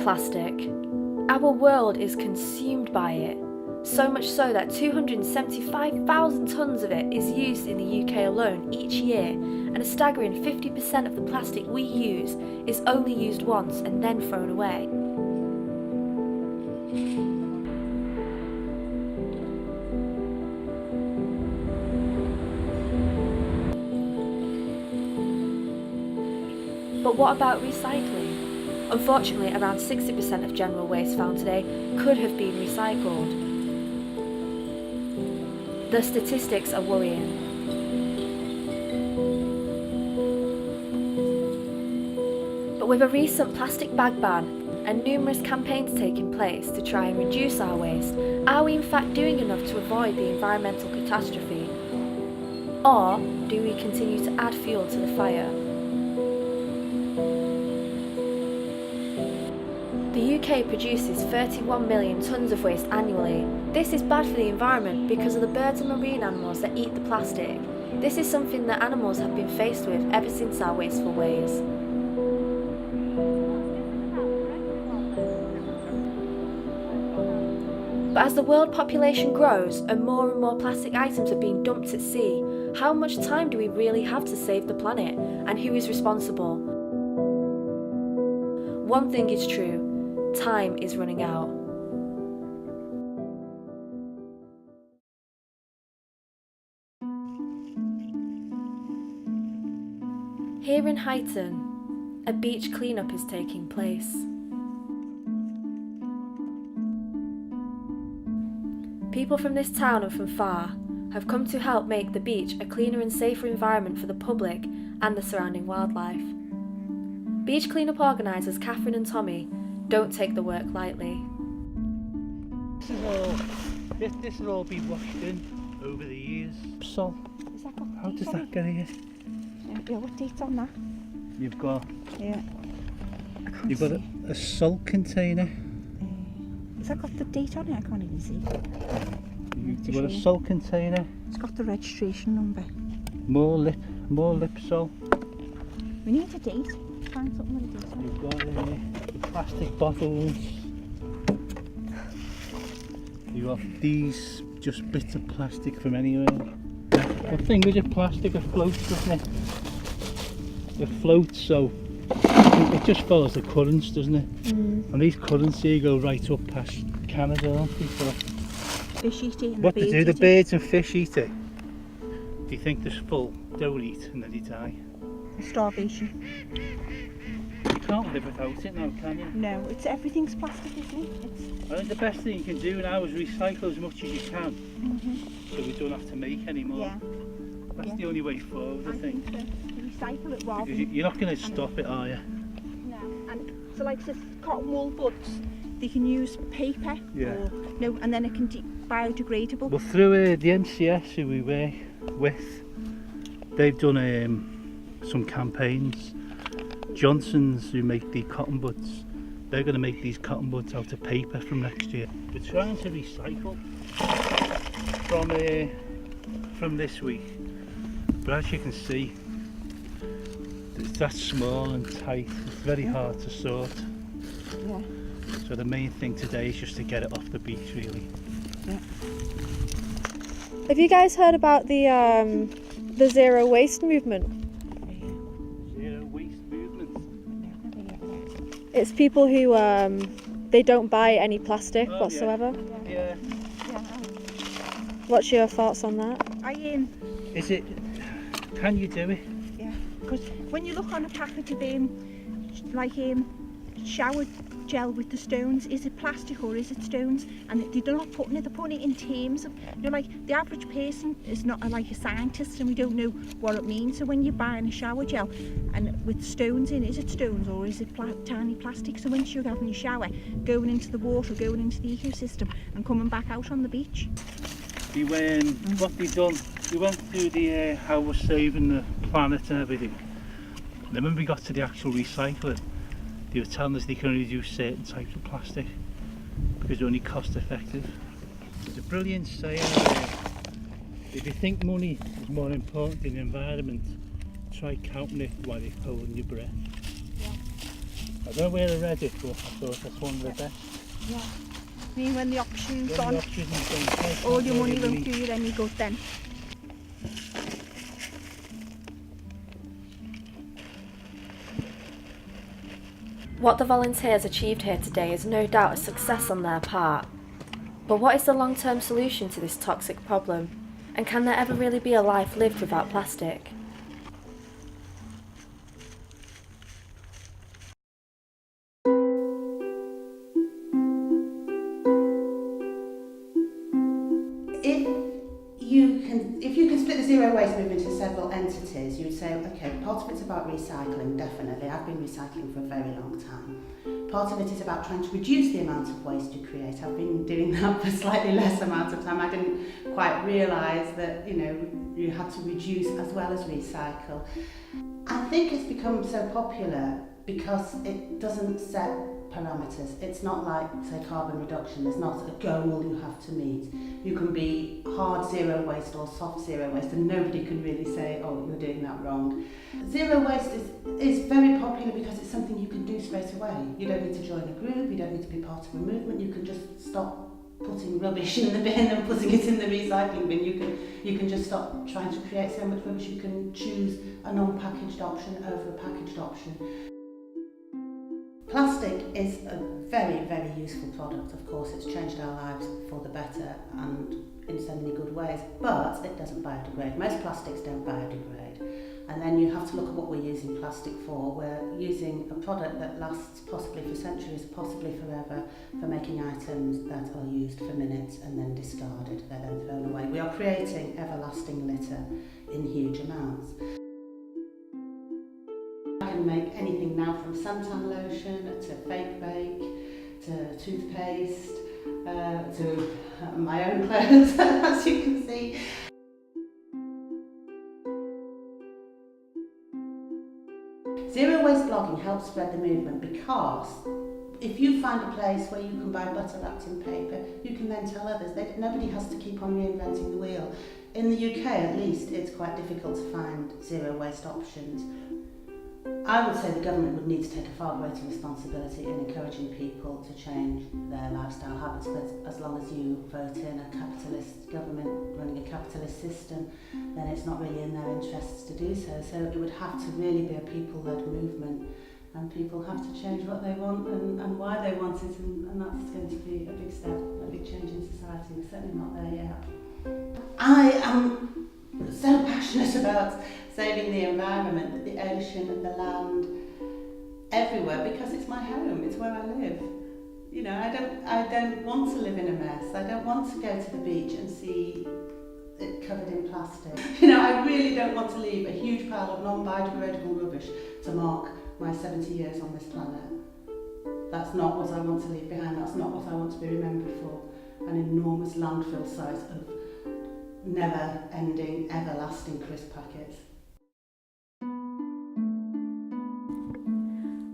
plastic. Our world is consumed by it, so much so that 275,000 tonnes of it is used in the UK alone each year, and a staggering 50% of the plastic we use is only used once and then thrown away. But what about recycling? Unfortunately, around 60% of general waste found today could have been recycled. The statistics are worrying. But with a recent plastic bag ban and numerous campaigns taking place to try and reduce our waste, are we in fact doing enough to avoid the environmental catastrophe? Or do we continue to add fuel to the fire? The UK produces 31 million tonnes of waste annually. This is bad for the environment because of the birds and marine animals that eat the plastic. This is something that animals have been faced with ever since our wasteful ways. But as the world population grows and more plastic items are being dumped at sea, how much time do we really have to save the planet, and who is responsible? One thing is true. Time is running out. Here in Huyton, a beach cleanup is taking place. People from this town and from far have come to help make the beach a cleaner and safer environment for the public and the surrounding wildlife. Beach cleanup organisers Catherine and Tommy don't take the work lightly. This will all be washed in over the years. So, how does that get here? Yeah, what date's on that? You've got a salt container. Has that got the date on it? I can't even see. You've got a salt container. It's got the registration number. More lip salt. We need a date. Find something with a date on it. You've got the plastic bottles. You have these just bits of plastic from anywhere. The thing with your plastic, it floats, doesn't it? It floats, so it just follows the currents, doesn't it? And these currents here go right up past Canada, don't they? So fish eat it. What they do, the birds and fish eat it. They think they're full, don't eat, and then they die. Starvation. You can't live without it now, can you? No, everything's plastic, isn't it? I think the best thing you can do now is recycle as much as you can, so we don't have to make any more. Yeah. That's the only way forward, I think. So. Recycle it rather. Because you're not going to stop it, are you? No. And so, like the cotton wool buds, they can use paper. Yeah. Or, no, and then it can be biodegradable. Well, through the NCS who we work with, they've done some campaigns. Johnson's, who make the cotton buds, they're going to make these cotton buds out of paper from next year. We're trying to recycle from this week, but as you can see, it's that small and tight. It's very hard to sort. Yeah. So the main thing today is just to get it off the beach, really. Yeah. Have you guys heard about the zero waste movement? Zero waste movement. It's people who they don't buy any plastic whatsoever. Yeah. What's your thoughts on that? Is it? Can you do it? Yeah. Because when you look on a packet of shower gel with the stones, is it plastic or is it stones? And they're not putting it, they're putting it in terms of, like the average person is not like a scientist and we don't know what it means. So when you're buying a shower gel and with stones in, is it stones or is it tiny plastic? So once you're having your shower, going into the water, going into the ecosystem and coming back out on the beach. What they done, we went through the how we're saving the planet and everything. And then when we got to the actual recycling, they were telling us they can only use certain types of plastic because they're only cost effective. There's a brilliant saying if you think money is more important than the environment, try counting it while you're holding your breath. I don't know where I read it, but I thought that's one of the best. Yeah. I mean, when the auction's When gone, the auction's gone, all your money really won't do you any good then. What the volunteers achieved here today is no doubt a success on their part. But what is the long-term solution to this toxic problem? And can there ever really be a life lived without plastic? If you can split the zero waste movement into several entities, you would say, okay, part of it's about recycling, definitely. I've been recycling for a very long time. Part of it is about trying to reduce the amount of waste you create. I've been doing that for slightly less amount of time. I didn't quite realise that, you had to reduce as well as recycle. I think it's become so popular because it doesn't set parameters. It's not like, say, carbon reduction. There's not a goal you have to meet. You can be hard zero waste or soft zero waste, and nobody can really say, oh, you're doing that wrong. Zero waste is very popular because it's something you can do straight away. You don't need to join a group, you don't need to be part of a movement, you can just stop putting rubbish in the bin and putting it in the recycling bin. You can just stop trying to create so much rubbish. You can choose a non-packaged option over a packaged option. Plastic is a very, very useful product. Of course, it's changed our lives for the better and in so many good ways, but it doesn't biodegrade. Most plastics don't biodegrade. And then you have to look at what we're using plastic for. We're using a product that lasts possibly for centuries, possibly forever, for making items that are used for minutes and then discarded. They're then thrown away. We are creating everlasting litter in huge amounts. I can make anything now from suntan lotion to fake bake to toothpaste to my own clothes, as you can see. Zero waste blogging helps spread the movement because if you find a place where you can buy butter wrapped in paper, you can then tell others. Nobody has to keep on reinventing the wheel. In the UK at least, it's quite difficult to find zero waste options. I would say the government would need to take a far greater responsibility in encouraging people to change their lifestyle habits, but as long as you vote in a capitalist government running a capitalist system, then it's not really in their interests to do so. So it would have to really be a people-led movement, and people have to change what they want and why they want it, and that's going to be a big step, a big change in society. We're certainly not there yet. I am so passionate about saving the environment, the ocean, the land, everywhere, because it's my home, it's where I live. I don't want to live in a mess. I don't want to go to the beach and see it covered in plastic. I really don't want to leave a huge pile of non-biodegradable rubbish to mark my 70 years on this planet. That's not what I want to leave behind. That's not what I want to be remembered for. An enormous landfill site of never-ending, everlasting crisp packets.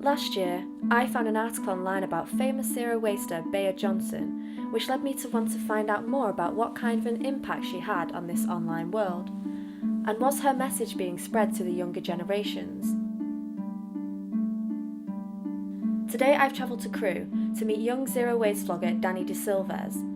Last year, I found an article online about famous zero waster Bea Johnson, which led me to want to find out more about what kind of an impact she had on this online world, and was her message being spread to the younger generations. Today I've travelled to Crewe to meet young zero waste vlogger Danny De Silves.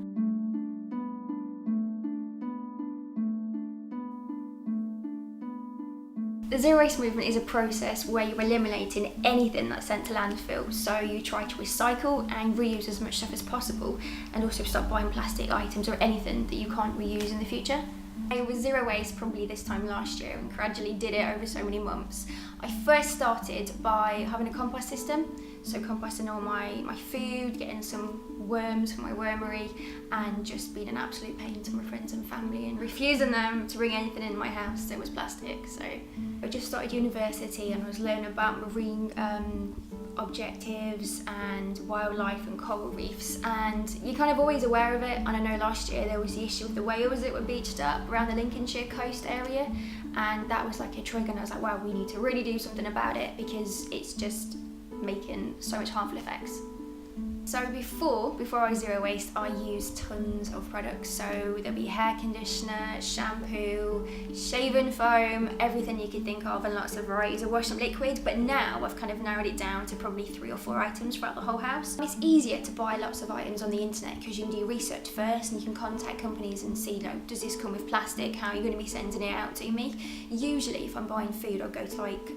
The zero waste movement is a process where you're eliminating anything that's sent to landfill. So you try to recycle and reuse as much stuff as possible, and also stop buying plastic items or anything that you can't reuse in the future. I was zero waste probably this time last year and gradually did it over so many months. I first started by having a compost system, so composting all my food, getting some worms for my wormery, and just being an absolute pain to my friends and family and refusing them to bring anything in my house that was plastic. So I just started university and I was learning about marine objectives and wildlife and coral reefs, and you're kind of always aware of it. And I know last year there was the issue with the whales that were beached up around the Lincolnshire coast area, and that was like a trigger, and I was like, wow, we need to really do something about it because it's just making so much harmful effects. So before I was zero waste, I used tons of products. So there'll be hair conditioner, shampoo, shaving foam, everything you could think of, and lots of varieties of wash-up liquid. But now I've kind of narrowed it down to probably 3 or 4 items throughout the whole house. It's easier to buy lots of items on the internet because you can do research first and you can contact companies and see, does this come with plastic? How are you going to be sending it out to me? Usually if I'm buying food, I'll go to like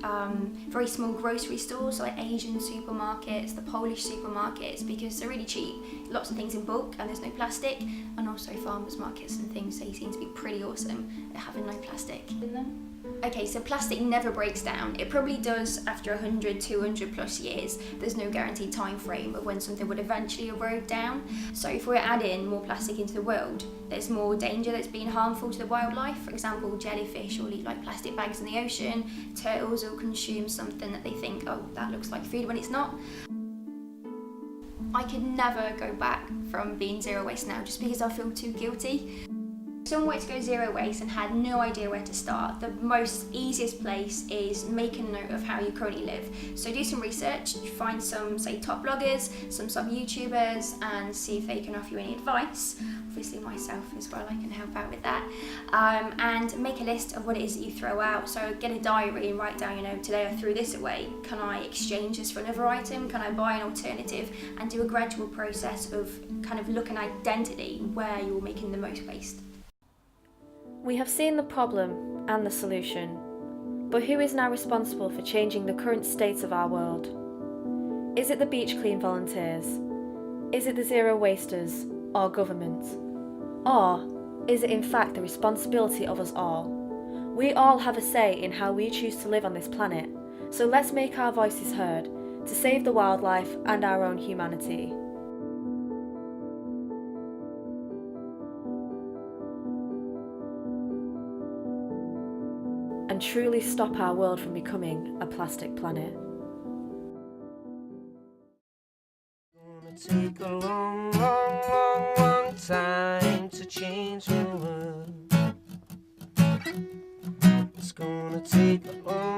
very small grocery stores, so like Asian supermarkets, the Polish supermarkets, because they're really cheap, lots of things in bulk, and there's no plastic, and also farmers markets and things, they seem to be pretty awesome at having no plastic in them. Okay, so plastic never breaks down. It probably does after 100, 200 plus years. There's no guaranteed time frame of when something would eventually erode down. So if we're adding more plastic into the world, there's more danger that's being harmful to the wildlife. For example, jellyfish will eat like plastic bags in the ocean, turtles will consume something that they think, oh, that looks like food, when it's not. I could never go back from being zero waste now just because I feel too guilty. If someone wanted to go zero waste and had no idea where to start, the most easiest place is making a note of how you currently live. So do some research, find some, say, top bloggers, some sub-YouTubers, and see if they can offer you any advice. Obviously myself as well, I can help out with that. And make a list of what it is that you throw out. So get a diary and write down, today I threw this away. Can I exchange this for another item? Can I buy an alternative? And do a gradual process of kind of looking at identity where you're making the most waste. We have seen the problem and the solution, but who is now responsible for changing the current state of our world? Is it the Beach Clean volunteers? Is it the zero wasters or government? Or is it in fact the responsibility of us all? We all have a say in how we choose to live on this planet, so let's make our voices heard to save the wildlife and our own humanity. And truly stop our world from becoming a plastic planet. It's gonna take a long, long, long, long time to change the world. It's gonna take a long